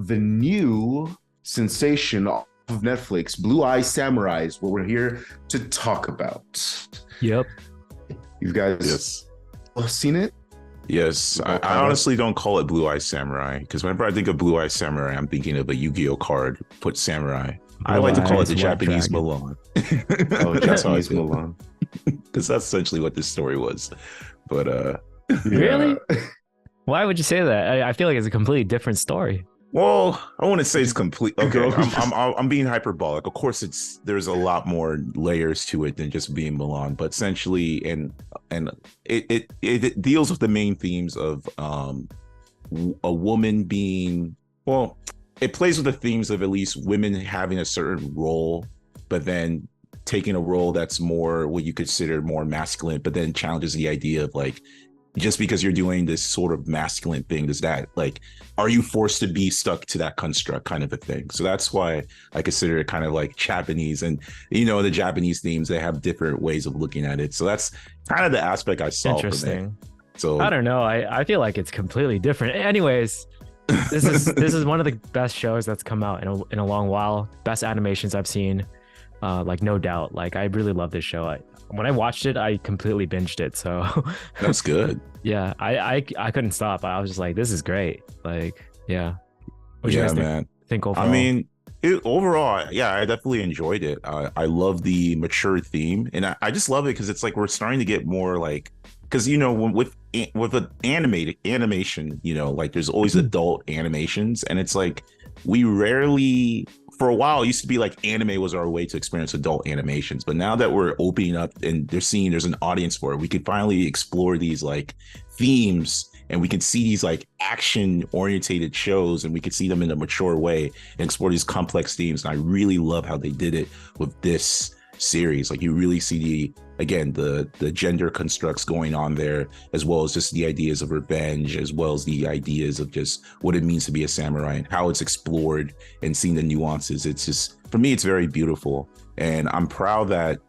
the new sensation of Netflix, Blue Eye Samurai, is what we're here to talk about. Yep. You guys seen it? Yes, I honestly don't call it Blue Eye Samurai because whenever I think of Blue Eye Samurai, I'm thinking of a Yu-Gi-Oh card, put samurai. I like to call it the Japanese Mulan. Oh, Japanese Mulan. Because that's essentially what this story was. But Really? Why would you say that? I feel like it's a completely different story. Well, I wouldn't say it's complete. Okay, I'm being hyperbolic. Of course, there's a lot more layers to it than just being Milan, but essentially, and it deals with the main themes of a woman being, well, it plays with the themes of at least women having a certain role, but then taking a role that's more what you consider more masculine, but then challenges the idea of like, just because you're doing this sort of masculine thing, does that, like, are you forced to be stuck to that construct kind of a thing? So that's why I consider it kind of like Japanese. And, you know, the Japanese themes, they have different ways of looking at it. So that's kind of the aspect I saw. Interesting. From it. So I don't know. I feel like it's completely different. Anyways, this is one of the best shows that's come out in a long while. Best animations I've seen. Like, no doubt. Like, I really love this show. When I watched it, I completely binged it. So that's good. Yeah, I couldn't stop. I was just like, this is great. Like, yeah. What you guys think overall? I mean, overall, yeah, I definitely enjoyed it. I love the mature theme, and I just love it because it's like we're starting to get more like, because you know with an animation, you know, like there's always adult animations, and it's like we rarely. For a while, it used to be like anime was our way to experience adult animations. But now that we're opening up and they're seeing there's an audience for it, we can finally explore these like themes, and we can see these like action orientated shows, and we can see them in a mature way and explore these complex themes. And I really love how they did it with this series. Like you really see the gender constructs going on there, as well as just the ideas of revenge, as well as the ideas of just what it means to be a samurai and how it's explored and seeing the nuances. It's just, for me, it's very beautiful. And I'm proud that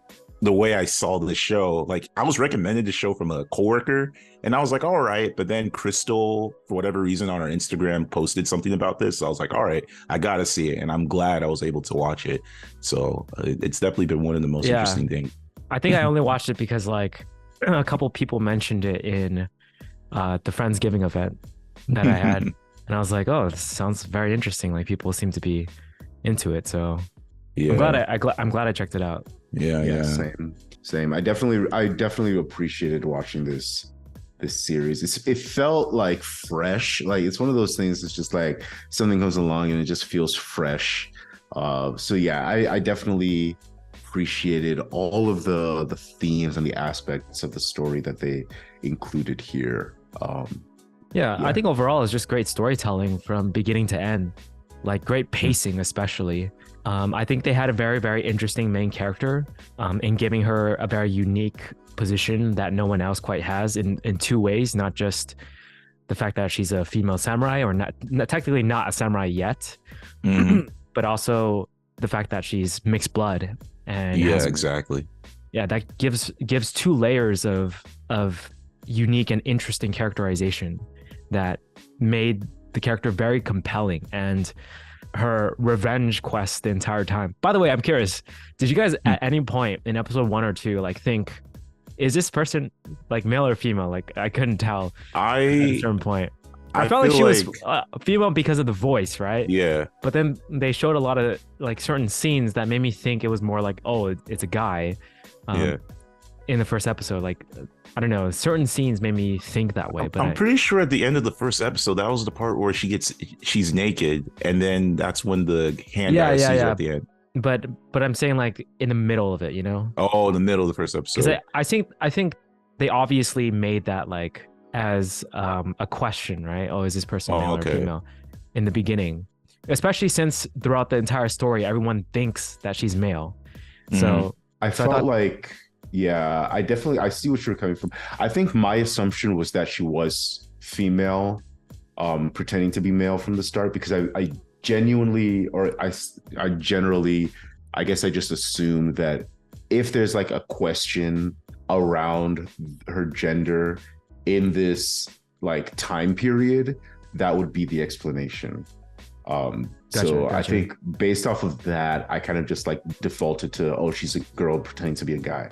the way I saw the show, like I was recommended the show from a coworker, and I was like, all right. But then Crystal, for whatever reason, on her Instagram posted something about this. So I was like, all right, I gotta see it. And I'm glad I was able to watch it. So it's definitely been one of the most interesting things. I think I only watched it because like a couple people mentioned it in the Friendsgiving event that I had. And I was like, oh, this sounds very interesting. Like people seem to be into it. So yeah, I'm glad I checked it out. Yeah. Same. I definitely appreciated watching this series. It felt like fresh. Like it's one of those things that's just like something comes along and it just feels fresh. So yeah, I definitely appreciated all of the themes and the aspects of the story that they included here. I think overall it's just great storytelling from beginning to end, like great pacing especially. I think they had a very, very interesting main character in giving her a very unique position that no one else quite has in two ways, not just the fact that she's a female samurai or not technically not a samurai yet, but also the fact that she's mixed blood. And exactly. Yeah, that gives two layers of unique and interesting characterization that made the character very compelling, and her revenge quest the entire time. By the way, I'm curious, did you guys at any point in episode 1 or 2 like think, is this person like male or female? Like I couldn't tell at a certain point. I felt like she was female because of the voice, right? Yeah. But then they showed a lot of like certain scenes that made me think it was more like, oh, it's a guy. In the first episode, like I don't know, certain scenes made me think that way. But I'm pretty sure at the end of the first episode, that was the part where she's naked, and then that's when the hand guy sees her at the end. But I'm saying like in the middle of it, you know? Oh, in the middle of the first episode. Because I think they obviously made that like as a question, right? Oh, is this person male or female? In the beginning, especially since throughout the entire story, everyone thinks that she's male. So I felt like, yeah, I see what you're coming from. I think my assumption was that she was female, pretending to be male from the start, because I genuinely, or I generally, I guess I just assumed that if there's like a question around her gender in this like time period, that would be the explanation. So Gotcha. I think based off of that, I kind of just like defaulted to, oh, she's a girl pretending to be a guy.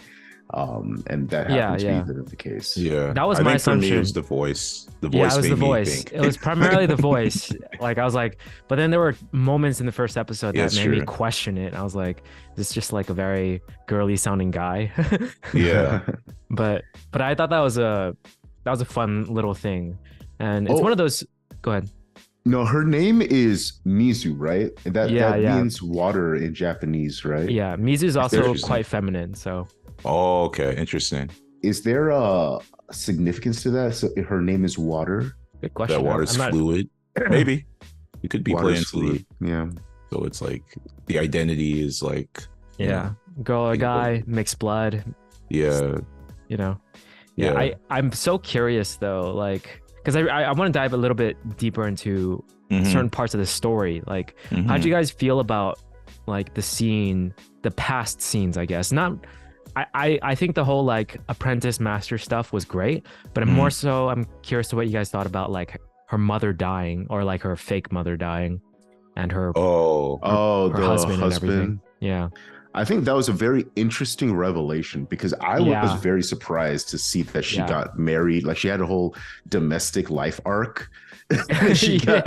And that happened to be the case. Yeah, That was I my think for me assumption. it was the voice. The Yeah, voice it was made the me voice. think. It was primarily the voice. Like I was like, but then there were moments in the first episode Yeah, that it's made me true. question it. I was like, this is just like a very girly sounding guy. Yeah. But I thought that was a fun little thing. And it's Oh. one of those. Go ahead. No, her name is Mizu, right? That Yeah, that yeah. means water in Japanese, right? Yeah, Mizu's also Interesting. quite feminine, so Oh, okay, interesting. Is there a significance to that? So her name is water. good question. That water's I'm not- fluid. Maybe it could be playing Water's to the fluid. Yeah. so it's like the identity is like Yeah, girl or Think guy, mixed blood. yeah You know. Yeah, yeah. I'm so curious though, like, because I want to dive a little bit deeper into Mhm, certain parts of the story. Like, mhm. how'd you guys feel about like the past scenes? I guess not. I think the whole like apprentice master stuff was great, but I'm more so I'm curious to what you guys thought about like her mother dying or like her fake mother dying, and her Oh, Oh, her the husband and everything. husband. Yeah, I think that was a very interesting revelation because I Yeah. was very surprised to see that she Yeah. got married. Like she had a whole domestic life arc. she Yeah.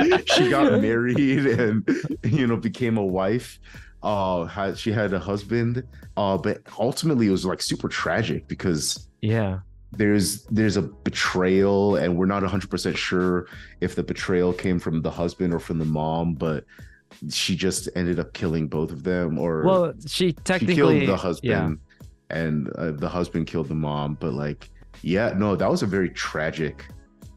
got married and became a wife. She had a husband. But ultimately it was like super tragic because yeah, there's a betrayal and we're not 100% sure if the betrayal came from the husband or from the mom, but she just ended up killing both of them. Or well, she she technically killed the husband yeah. and the husband killed the mom. But like, yeah, no, that was a very tragic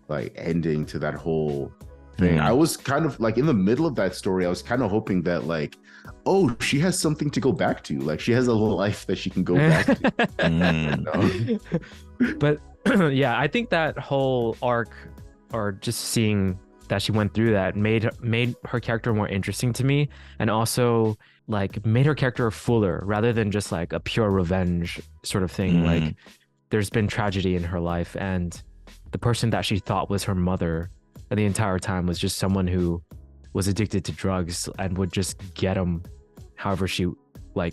like ending to that whole thing. Mhm. I was kind of like in the middle of that story, I was kind of hoping that like, oh, she has something to go back to, like she has a life that she can go back to. mm, But yeah, I think that whole arc, or just seeing that she went through that, made her character more interesting to me, and also like made her character fuller rather than just like a pure revenge sort of thing. Mhm. Like there's been tragedy in her life, and the person that she thought was her mother the entire time was just someone who was addicted to drugs and would just get them however she like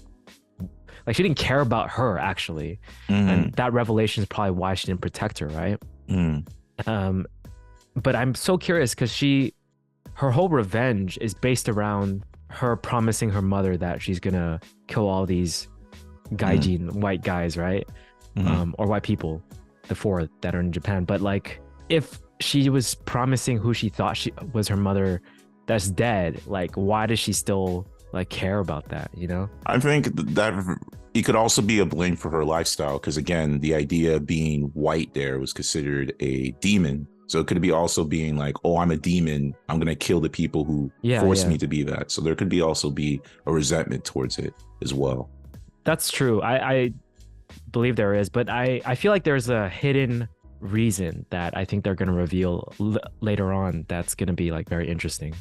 she didn't care about her actually. mhm, And that revelation is probably why she didn't protect her, right? mhm. But I'm so curious because her whole revenge is based around her promising her mother that she's gonna kill all these gaijin white guys, right? Mhm. Or white people, the four that are in Japan. But like, if she was promising who she thought she was her mother that's dead, like why does she still like care about that, you know? I think that it could also be a blame for her lifestyle because again, the idea being white there was considered a demon. So it could be also being like, oh, I'm a demon. I'm gonna kill the people who Yeah, forced yeah. me to be that. So there could be also be a resentment towards it as well. That's true. I believe there is, but I feel like there's a hidden reason that I think they're going to reveal later on that's going to be like very interesting.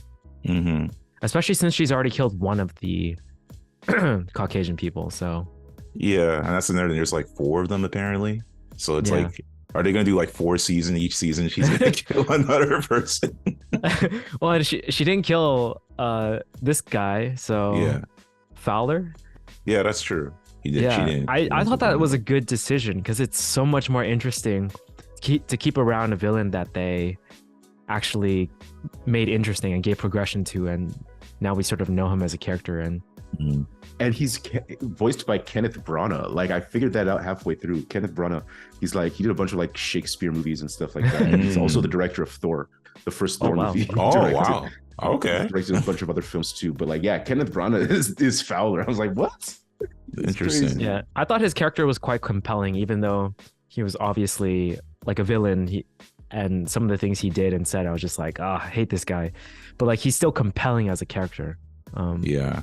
Hmm. Especially since she's already killed one of the Caucasian people. So Yeah, and that's another thing. There's like 4 of them apparently. So it's Yeah. like, are they gonna do like 4 seasons? Each season she's gonna kill another person. well, and she didn't kill this guy, so Yeah, Fowler. yeah, that's true. He did. She Yeah, didn't. I thought that was a good decision because it's so much more interesting to keep around a villain that they actually made interesting and gave progression to, and now we sort of know him as a character. And Mhm. And he's voiced by Kenneth Branagh. Like I figured that out halfway through. Kenneth Branagh, he's like he did a bunch of like Shakespeare movies and stuff like that. And he's also the director of Thor, the first Thor wow. movie. he Oh directed. wow. Okay. He's directed a bunch of other films too. But like, yeah, Kenneth Branagh is Fowler. I was like, what? It's Interesting. crazy. yeah, I thought his character was quite compelling, even though he was obviously like a villain. And some of the things he did and said, I was just like, I hate this guy. But like, he's still compelling as a character. Yeah.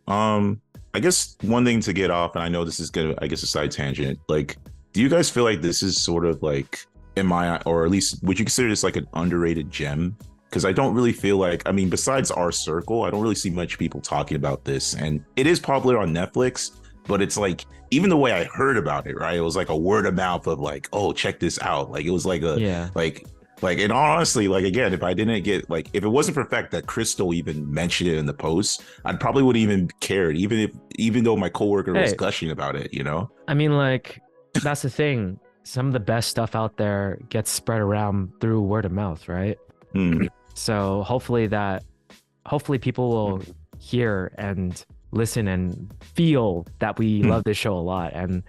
I guess one thing to get off, and I know this is gonna, I guess, a side tangent. Like, do you guys feel like this is sort of like, or at least would you consider this like an underrated gem? Because I don't really feel like, I mean, besides our circle, I don't really see much people talking about this, and it is popular on Netflix. But it's like, even the way I heard about it, right? It was like a word of mouth of like, oh, check this out. Like it was like a Yeah. like Like, and honestly, like again, if I didn't get like, if it wasn't for the fact that Crystal even mentioned it in the post, I probably wouldn't even cared, even though my coworker was Hey. gushing about it, you know? I mean, like, that's the thing. Some of the best stuff out there gets spread around through word of mouth, right? Hmm. So hopefully people will hear and listen and feel that we love this show a lot, and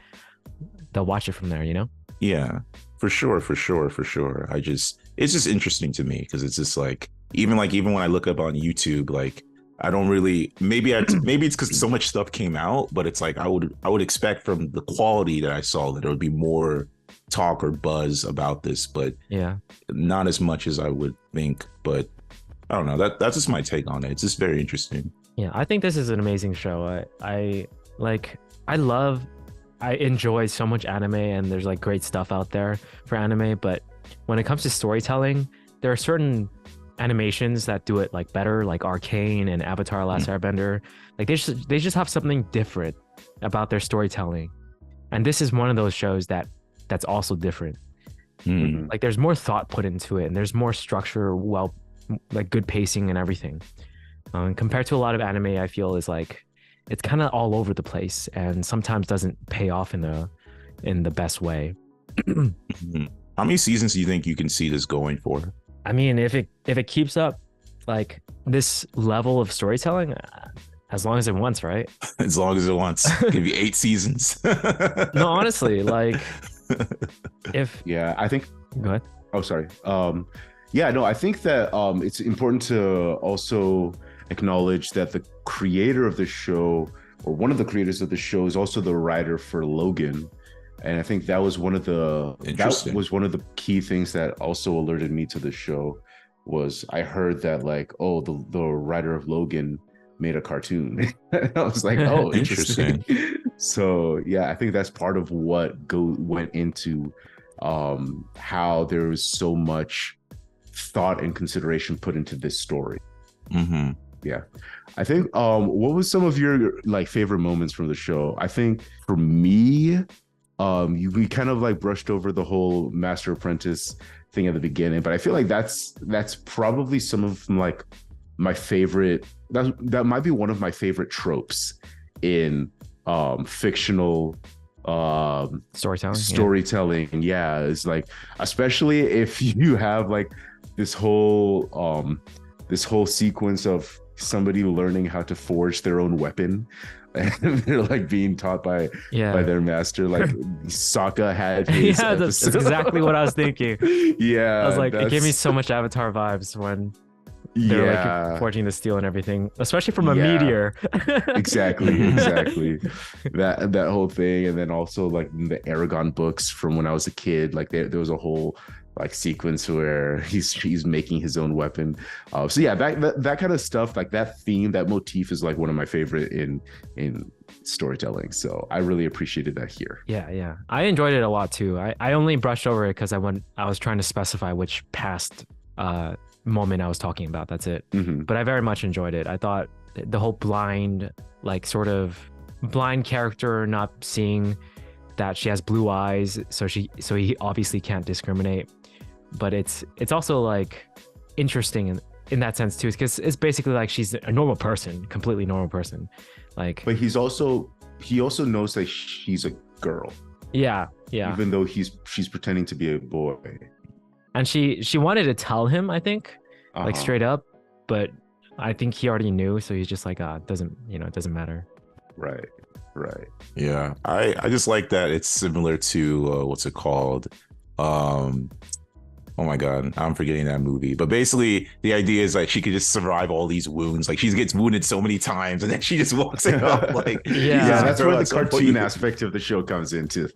they'll watch it from there, you know? Yeah, for sure, for sure, for sure. It's just interesting to me because it's just like even when I look up on YouTube, like I don't really, maybe it's because so much stuff came out, but it's like I would expect from the quality that I saw that there would be more talk or buzz about this, but Yeah. not as much as I would think. But I don't know. That's just my take on it. It's just very interesting. Yeah, I think this is an amazing show. I like I enjoy so much anime, and there's like great stuff out there for anime, but when it comes to storytelling, there are certain animations that do it like better, like Arcane and Avatar Last Airbender. Like they just have something different about their storytelling. And this is one of those shows that's also different. Hmm. Like there's more thought put into it, and there's more structure, well, like good pacing and everything. Compared to a lot of anime, I feel is like it's kind of all over the place, and sometimes doesn't pay off in the best way. Mhm. How many seasons do you think you can see this going for? I mean, if it keeps up like this level of storytelling, as long as it wants, right? As long as it wants. Give you 8 seasons. No, honestly, like if Yeah, I think. go ahead. Oh, sorry. Yeah, no, I think that it's important to also acknowledge that the creator of the show, or one of the creators of the show, is also the writer for Logan. And I think that was one of the key things that also alerted me to the show. Was I heard that like, oh, the writer of Logan made a cartoon. I was like, oh, interesting. So yeah, I think that's part of what went into how there was so much thought and consideration put into this story. Mm-hmm. Yeah, I think what was some of your like favorite moments from the show? I think for me, we kind of like brushed over the whole master apprentice thing at the beginning, but I feel like that's probably some of like my favorite, that might be one of my favorite tropes in fictional storytelling. Yeah, it's like, especially if you have like this whole sequence of somebody learning how to forge their own weapon, and they're like being taught by their master. Like Sokka had his that's exactly what I was thinking. Yeah, I was like, it gave me so much Avatar vibes when they're like forging the steel and everything, especially from a meteor. exactly that whole thing. And then also like the Aragon books from when I was a kid, like there was a whole like sequence where he's making his own weapon. So yeah, that kind of stuff, like that theme, that motif is like one of my favorite in storytelling. So I really appreciated that here. Yeah, I enjoyed it a lot too. I only brushed over it because I was trying to specify which past moment I was talking about. That's it. Mm-hmm. But I very much enjoyed it. I thought the whole blind, like sort of blind character not seeing that she has blue eyes, so he obviously can't discriminate. But it's also like interesting in that sense too, because it's basically like she's a normal person, completely normal person. Like, but he also knows that she's a girl. Yeah. Even though she's pretending to be a boy. And she wanted to tell him, I think, like straight up, but I think he already knew, so he's just like, it doesn't matter. Right. Yeah, I just like that it's similar to what's it called? Oh my God, I'm forgetting that movie. But basically, the idea is like she could just survive all these wounds. Like she gets wounded so many times, and then she just walks it up. Like that's where the cartoon aspect of the show comes into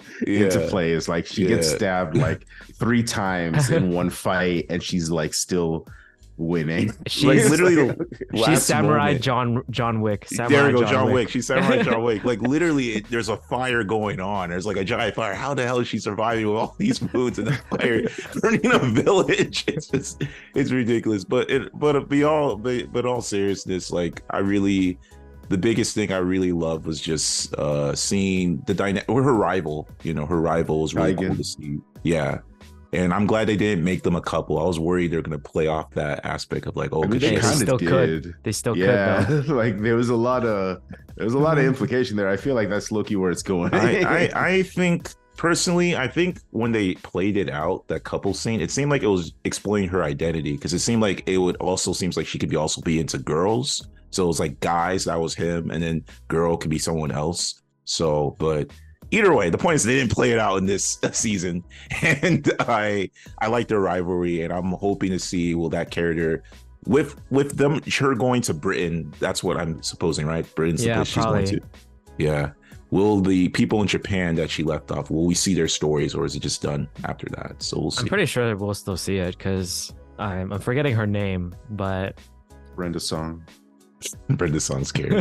play. Is like she gets stabbed like 3 times in one fight, and she's like still winning. She's like literally she's Samurai John Wick. There we go, John Wick. She's Samurai John Wick. Like literally, there's a fire going on. There's like a giant fire. How the hell is she surviving with all these wounds and the fire burning a village? It's ridiculous. But all seriousness, like the biggest thing I really loved was just seeing the dynamic, or her rival. Her rival was really cool to see. Yeah. And I'm glad they didn't make them a couple. I was worried they're gonna play off that aspect of like, oh, I mean, because they They kind still of could. did. They still could Yeah, though. like there was a lot of implication there. I feel like that's low-key where it's going. I think personally, I think when they played it out, that couple scene, it seemed like it was explaining her identity because it seemed like it would also seems like she could also be into girls. So it was like guys, that was him, and then girl could be someone else. So, but either way, the point is they didn't play it out in this season, and I like their rivalry, and I'm hoping to see will that character with them her going to Britain. That's what I'm supposing, right? Britain's the Yeah, place she's going probably. to. Yeah. Will the people in Japan that she left off, will we see their stories, or is it just done after that? So we'll see. I'm pretty sure we'll still see it because I'm forgetting her name, but Brenda Song. Brenda Song's scary.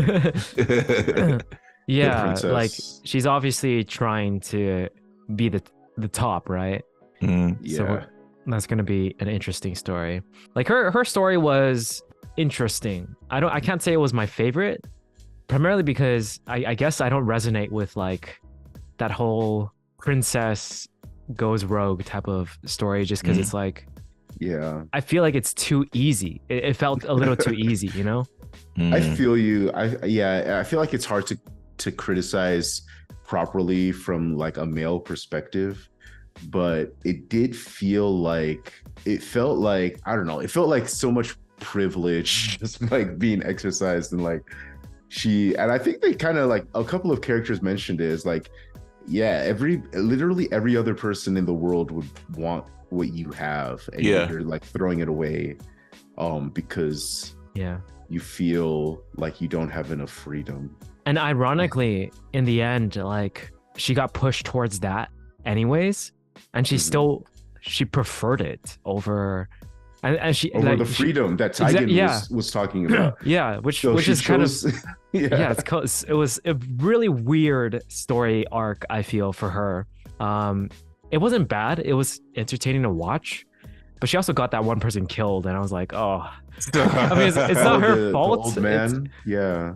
yeah, princess. like she's obviously trying to be the top, right? Mm, Yeah. That's gonna be an interesting story. Like her story was interesting. I can't say it was my favorite, primarily because I guess I don't resonate with like that whole princess goes rogue type of story just because it's like Yeah. I feel like it's too easy. It felt a little too easy, you know? I mm. feel you. I feel like it's hard to criticize properly from like a male perspective, but it did feel like it felt like I don't know, it felt like so much privilege just like being exercised and like and I think they kind of like a couple of characters mentioned it is like yeah, literally every other person in the world would want what you have and Yeah. you're like throwing it away because Yeah. you feel like you don't have enough freedom. And ironically, in the end, like she got pushed towards that anyways, and Mhm. she preferred it over and she Over like the freedom that Tigan yeah. was talking about. Yeah, which So she is kind of chose, yeah. yeah, it was a really weird story arc, I feel, for her. It wasn't bad, it was entertaining to watch, but she also got that one person killed, and I was like, oh, I mean, it's not her the fault. old man. Yeah.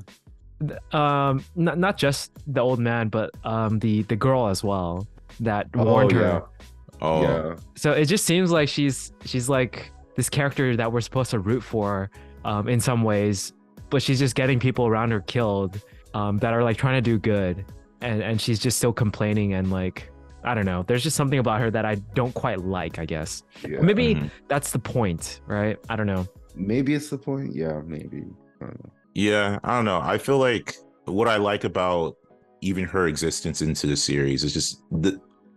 Not just the old man, but the girl as well that warned her. Yeah. Oh, Yeah. So it just seems like she's like this character that we're supposed to root for in some ways, but she's just getting people around her killed that are like trying to do good, and she's just still complaining and like I don't know. There's just something about her that I don't quite like, I guess. Yeah. Maybe Mhm. that's the point, right? I don't know. Maybe it's the point. Yeah, maybe. I don't know. Yeah, I don't know. I feel like what I like about even her existence into the series is just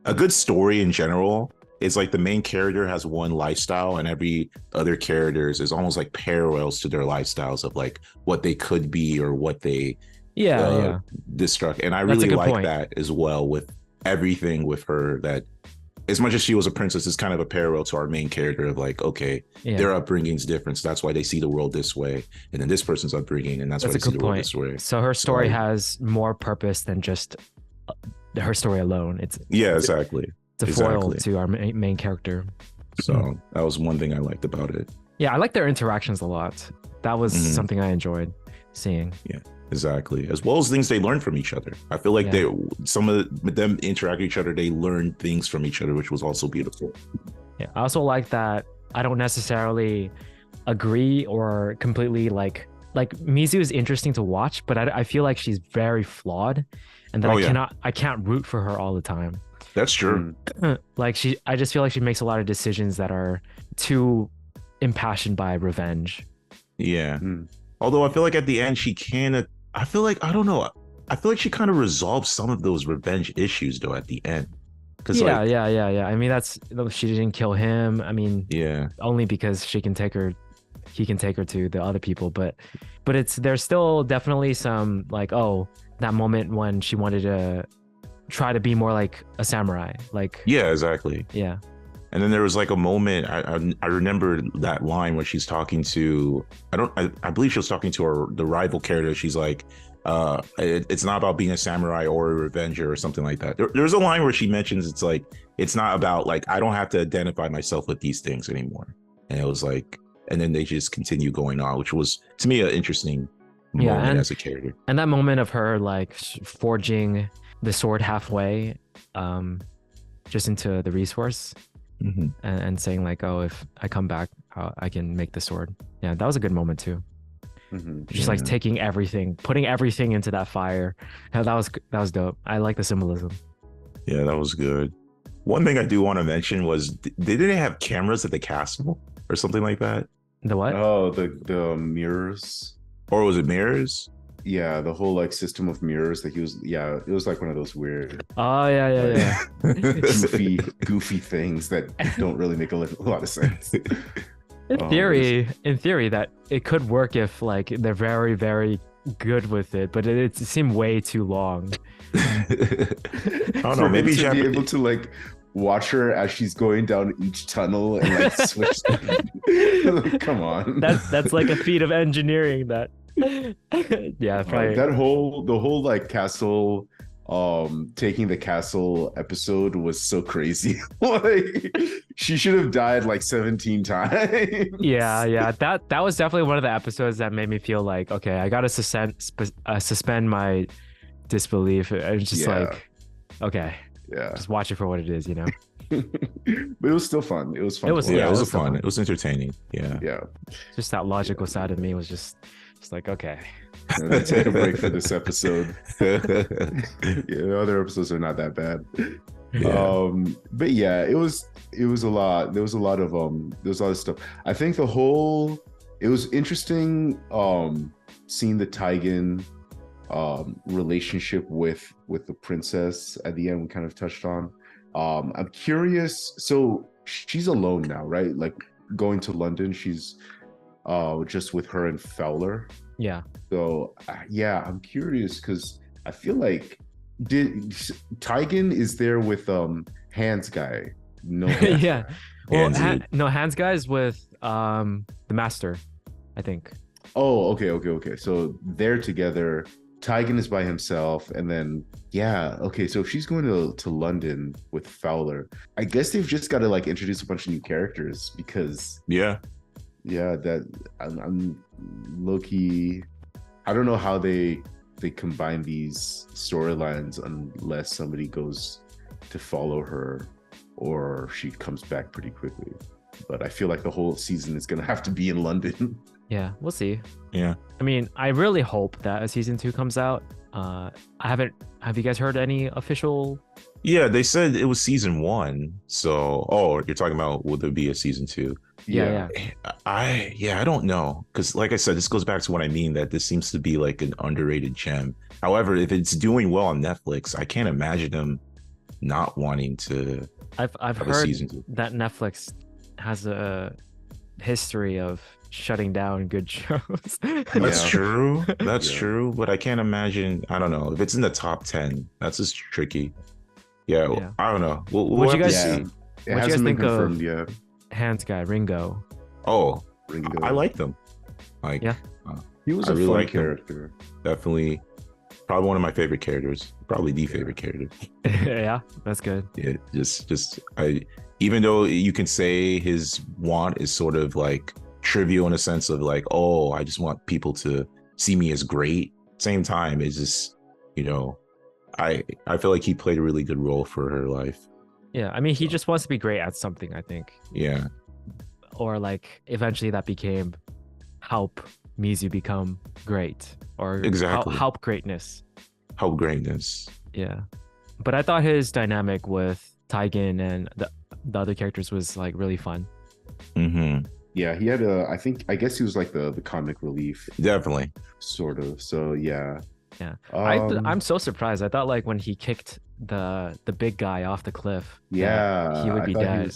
a good story in general. Is like the main character has one lifestyle, and every other characters is almost like parallels to their lifestyles of like what they could be or what they Yeah. destruct. And I That's a really good like point. that as well with everything with her. That as much as she was a princess, is kind of a parallel to our main character of like, okay, Yeah. their upbringing's different. So that's why they see the world this way, and then this person's upbringing, and that's why That's they a see good the world point. this way. So her story I- has more purpose than just her story alone. Yeah, exactly. It's a foil Exactly. to our main character. So that was one thing I liked about it. Yeah, I like their interactions a lot. That was Mhm. something I enjoyed seeing. Exactly, as well as things they learn from each other. I feel like Yeah. some of them interact with each other. They learn things from each other, which was also beautiful. Yeah, I also like that I don't necessarily agree or completely like Mizu is interesting to watch, but I feel like she's very flawed, and that Oh, yeah. I can't root for her all the time. That's true. Mm. Like I just feel like she makes a lot of decisions that are too impassioned by revenge. Yeah. Mm. Although I feel like at the end she I feel like I don't know. I feel like she kind of resolved some of those revenge issues though at the end. Because Yeah, like, yeah. I mean, she didn't kill him. I mean, yeah, only because he can take her to the other people, but there's still definitely some like, oh, that moment when she wanted to try to be more like a samurai, like yeah, exactly. yeah. And then there was like a moment I remember that line where she's talking to I believe she was talking to the rival character. She's like, it's not about being a samurai or a revenger or something like that. There's a line where she mentions it's like it's not about like I don't have to identify myself with these things anymore. And it was like, and then they just continue going on, which was to me an interesting Yeah, moment and- as a character. And that moment of her like forging the sword halfway, just into the resource, Mhm. and saying like, "Oh, if I come back, I can make the sword." Yeah, that was a good moment too. Mhm. Just like Yeah. taking everything, putting everything into that fire. Yeah, that was dope. I like the symbolism. Yeah, that was good. One thing I do want to mention was they didn't have cameras at the castle or something like that, The what? Oh, the mirrors. or was it mirrors? Yeah, the whole like system of mirrors that he was. Yeah, it was like one of those weird, Oh yeah, yeah, yeah. goofy things that don't really make a lot of sense. In theory, that it could work if like they're very, very good with it, but it seemed way too long. I don't For know. him Maybe to be able to like watch her as she's going down each tunnel and like switch. Like, come on. That's like a feat of engineering. That yeah, probably. The whole like castle taking the castle episode was so crazy. Like she should have died like 17 times. Yeah. That was definitely one of the episodes that made me feel like, okay, I gotta suspend my disbelief. It's just Yeah. like, okay, Yeah. just watch it for what it is, you know. But it was still fun. It was fun. It was- to yeah, watch. it was so fun. fun. It was entertaining. Yeah. Yeah. Just that logical side of me was just like, okay. And then take a break for this episode. Yeah, the other episodes are not that bad. Yeah. But yeah, it was a lot. There was a lot of stuff. I think it was interesting seeing the Taigen relationship with the princess at the end. We kind of touched on. I'm curious, so she's alone now, right? Like going to London, she's just with her and Fowler. Yeah. So yeah, I'm curious because I feel like Taigen is there with Hands guy? No, Hands Yeah. guy. Well, Hands no, Hands guys with the master, I think. Oh, okay. So they're together. Taigen is by himself, and then yeah, okay. So if she's going to London with Fowler, I guess they've just got to like introduce a bunch of new characters because Yeah. yeah, that I'm low-key. I don't know how they combine these storylines unless somebody goes to follow her or she comes back pretty quickly. But I feel like the whole season is gonna have to be in London. Yeah, we'll see. Yeah. I mean, I really hope that a season 2 comes out. Have you guys heard any official? Yeah, they said it was season 1. So, you're talking about would there be a season 2? Yeah. I don't know, because like I said, this goes back to what I mean, that this seems to be like an underrated gem. However, if it's doing well on Netflix, I can't imagine them not wanting to I've have a heard season 2. that Netflix has a history of shutting down good shows. That's Yeah. true. That's Yeah. true. But I can't imagine. I don't know if it's in the top 10. That's just tricky. Yeah, Yeah. I don't know. We'll What'd you have to guys- see. It What'd you guys hasn't been think of- confirmed yet. Hands guy Ringo. Oh, Ringo. I like them. Like, Yeah. He was I a really fun like him. character. definitely, probably one of my favorite characters. Probably the favorite character. Yeah, that's good. Yeah, just even though you can say his want is sort of like trivial in a sense of like, oh, I just want people to see me as great. Same time, it's just, I feel like he played a really good role for her life. Yeah, I mean, he just wants to be great at something, I think. Yeah, Or like eventually that became help Mizu become great or Exactly. help greatness. help greatness. Yeah. But I thought his dynamic with Taigen and the other characters was like really fun. Hmm. Yeah, he had I guess he was like the comic relief Definitely. sort of. So yeah. Yeah. Um, I'm so surprised. I thought like when he kicked the big guy off the cliff, that yeah, he would I be thought dead.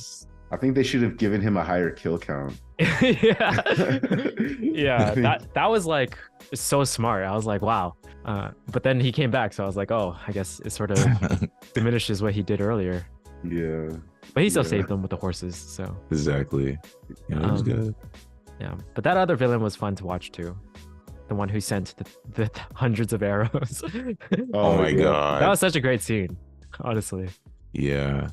I think they should have given him a higher kill count. Yeah. Yeah, that was like so smart. I was like, wow. But then he came back, so I was like, oh, I guess it sort of diminishes what he did earlier. Yeah. But he still Yeah. saved them with the horses, so Exactly. Yeah, it was Um, good. yeah. But that other villain was fun to watch too. The one who sent the hundreds of arrows. Oh my yeah. god. That was such a great scene, honestly. Yeah.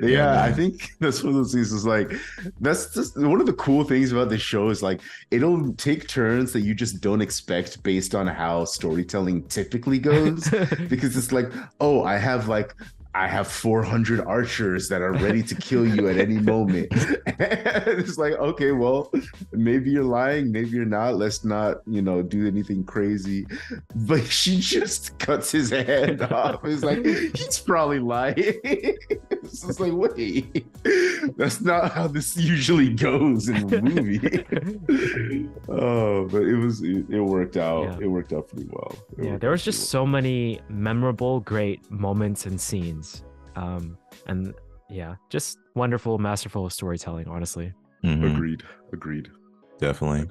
Yeah, I man. think that's one of those things is like that's just one of the cool things about this show is like it'll take turns that you just don't expect based on how storytelling typically goes. Because it's like, oh, I have like I have 400 archers that are ready to kill you at any moment. It's like, okay, well, maybe you're lying, maybe you're not. Let's not, do anything crazy. But she just cuts his hand off. It's like, he's probably lying. It's just like, wait, that's not how this usually goes in the movie. Oh, but it worked out. Yeah. It worked out pretty well. There was just so many memorable, great moments and scenes. And yeah, just wonderful, masterful storytelling, honestly. Mhm. Agreed. Definitely.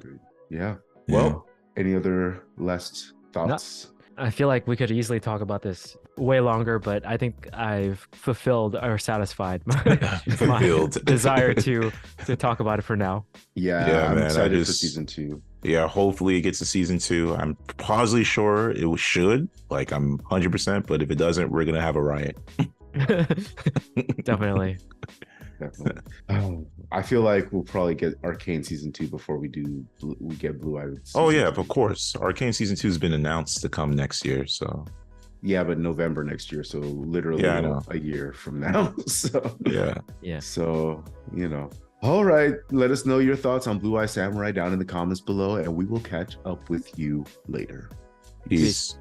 Yeah. Yeah. Well, any other last thoughts? I feel like we could easily talk about this way longer, but I think I've fulfilled or satisfied my Fulfilled. desire to talk about it for now. Yeah, I'm man, excited for season 2. Yeah, hopefully it gets to season 2. I'm positively sure it should. Like, I'm 100%, but if it doesn't, we're gonna have a riot. Definitely. I feel like we'll probably get Arcane season 2 before we get Blue Eye. Oh yeah, of course. Arcane season 2 has been announced to come next year. So yeah, but November next year, so literally Yeah, I know. a year from now. So yeah. So, All right. Let us know your thoughts on Blue Eye Samurai down in the comments below, and we will catch up with you later. Peace.